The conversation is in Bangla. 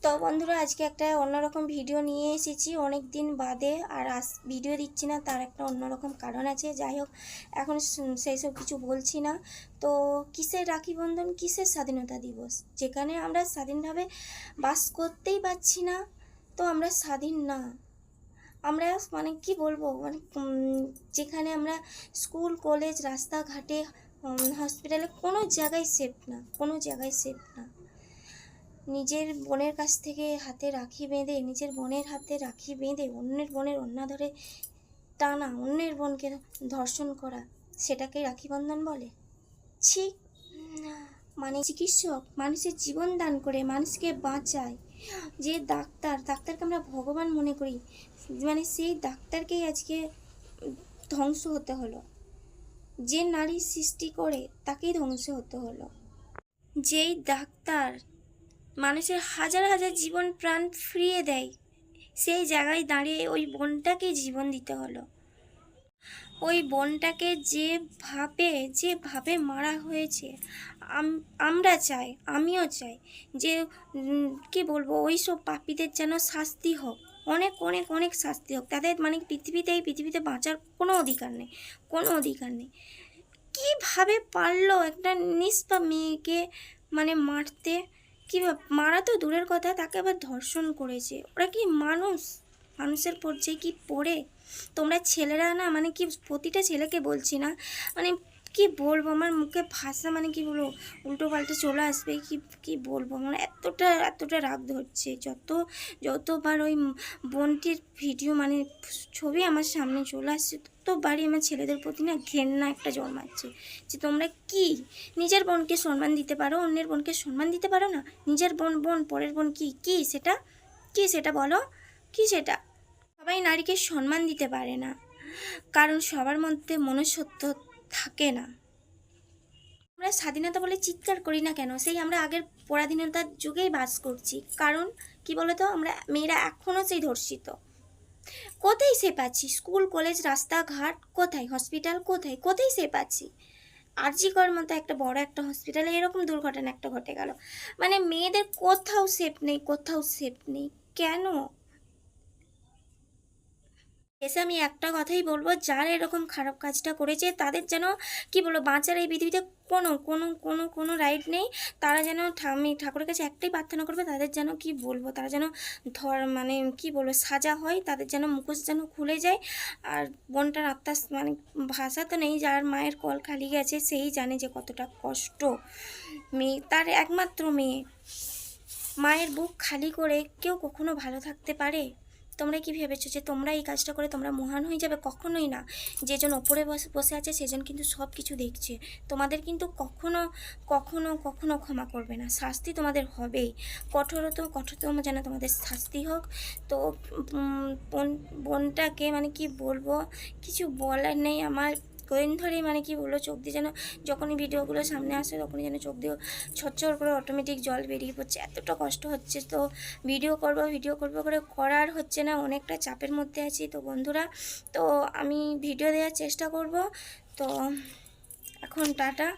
তো বন্ধুরা আজকে একটা অন্যরকম ভিডিও নিয়ে এসেছি অনেক দিন বাদে। আর ভিডিও দিচ্ছি না, তার একটা অন্যরকম কারণ আছে। যাই হোক, এখন সেই সব কিছু বলছি না। তো কিসের রাখি বন্ধন, কিসের স্বাধীনতা দিবস, যেখানে আমরা স্বাধীনভাবে বাস করতেই পারছি না, তো আমরা স্বাধীন না। আমরা মানে কি বলবো, মানে যেখানে আমরা স্কুল কলেজ রাস্তাঘাটে হসপিটালে কোনো জায়গায় সেফ না, কোনো জায়গায় সেফ না। নিজের বোনের কাছ থেকে হাতে রাখি বেঁধে, নিজের বোনের হাতে রাখি বেঁধে অন্যের বোনের ওড়না ধরে টানা, অন্যের বোনকে ধর্ষণ করা, সেটাকে রাখি বন্ধন বলে? ছি! মানে চিকিৎসক মানুষের জীবন দান করে মানুষকে বাঁচায়, যে ডাক্তারকে আমরা ভগবান মনে করি, মানে সেই ডাক্তারকেই আজকে ধ্বংস হতে হলো। যে নারী সৃষ্টি করে তাকেই ধ্বংস হতে হলো। যেই ডাক্তার মানুষের হাজার হাজার জীবন প্রাণ ফিরিয়ে দেয়, সেই জায়গায় দাঁড়িয়ে ওই বোনটাকে জীবন দিতে হলো। ওই বোনটাকে যেভাবে মারা হয়েছে, আমরা চাই, আমিও চাই যে কি বলবো, ওই সব পাপীদের যেন শাস্তি হোক, অনেক অনেক অনেক শাস্তি হোক। তাদের মানে এই পৃথিবীতে বাঁচার কোনো অধিকার নেই, কোনো অধিকার নেই। কীভাবে পারলো একটা নিষ্পাপ মেয়েকে মানে মারতে? কীভাবে মারা তো দূরের কথা, তাকে আবার ধর্ষণ করেছে। ওরা কি মানুষ? মানুষের পর্যায়ে কি পড়ে? তোমরা ছেলেরা না, মানে কি, প্রতিটা ছেলেকে বলছি না, মানে কি বলবো, আমার মুখে ভাষা মানে কি বলবো, উল্টো পাল্টে চলে আসবে, কি বলবো, মানে এতটা রাগ ধরছে। যতবার ওই বোনটির ভিডিও মানে ছবি আমার সামনে চলে আসছে, ততবারই আমার ছেলেদের প্রতি না ঘেন্না একটা জন্মাচ্ছে, যে তোমরা কি নিজের বোনকে সম্মান দিতে পারো, অন্যের বোনকে সম্মান দিতে পারো না? নিজের বোন পরের বোন সেটা বলো, কি সেটা? সবাই নারীকে সম্মান দিতে পারে না, কারণ সবার মধ্যে মনুষ্যত্ব থাকে না। আমরা স্বাধীনতা বলে চিৎকার করি না কেন? সেই আমরা আগের পরাধীনতার যুগেই বাস করছি। কারণ কি বলতো, আমরা মেয়েরা এখনও সেই ধর্ষিত। কোথায় সে পাচ্ছি? স্কুল কলেজ রাস্তাঘাট কোথায়? হসপিটাল কোথায় সে পাচ্ছি? আরজি কর মতো একটা বড় একটা হসপিটালে এরকম দুর্ঘটনা একটা ঘটে গেল, মানে মেয়েদের কোথাও সেফ নেই। কেন? এসে আমি একটা কথাই বলবো, যারা এরকম খারাপ কাজটা করেছে তাদের যেন কি বলবো, বাঁচার এই পৃথিবীতে কোনো রাইট নেই। তারা যেন, আমি ঠাকুরের কাছে একটাই প্রার্থনা করবে, তাদের যেন কি বলবো, তারা যেন মানে কি বলবো, সাজা হয়, তাদের যেন মুখোশ যেন খুলে যায়। আর বোনটার আত্মা, মানে ভাষা তো নেই, যার মায়ের কল খালি গেছে সেই জানে যে কতটা কষ্ট। মেয়ে, তার একমাত্র মেয়ে, মায়ের বুক খালি করে কেউ কখনো ভালো থাকতে পারে? তোমরা কি ভেবেছো যে তোমরা এই কাজটা করে তোমরা মহান হয়ে যাবে? কখনোই না। যেজন ওপরে বসে আছে সেজন কিন্তু সব কিছু দেখছে। তোমাদের কিন্তু কখনো ক্ষমা করবে না, শাস্তি তোমাদের হবেই। কঠোরতম যেন তোমাদের শাস্তি হোক। তো বোনটাকে মানে কি বলবো, কিছু বলার নেই আমার। কদিন ধরেই মানে কি বলবো, চোখ দিয়ে যেন, যখনই ভিডিওগুলো সামনে আসে তখনই যেন চোখ দিয়ে ছচ্ছর করে অটোমেটিক জল বেরিয়ে পড়ছে, এতটা কষ্ট হচ্ছে। তো ভিডিও করব করে করার হচ্ছে না, অনেকটা চাপের মধ্যে আছি। তো বন্ধুরা, তো আমি ভিডিও দেওয়ার চেষ্টা করব। তো এখন টাটা।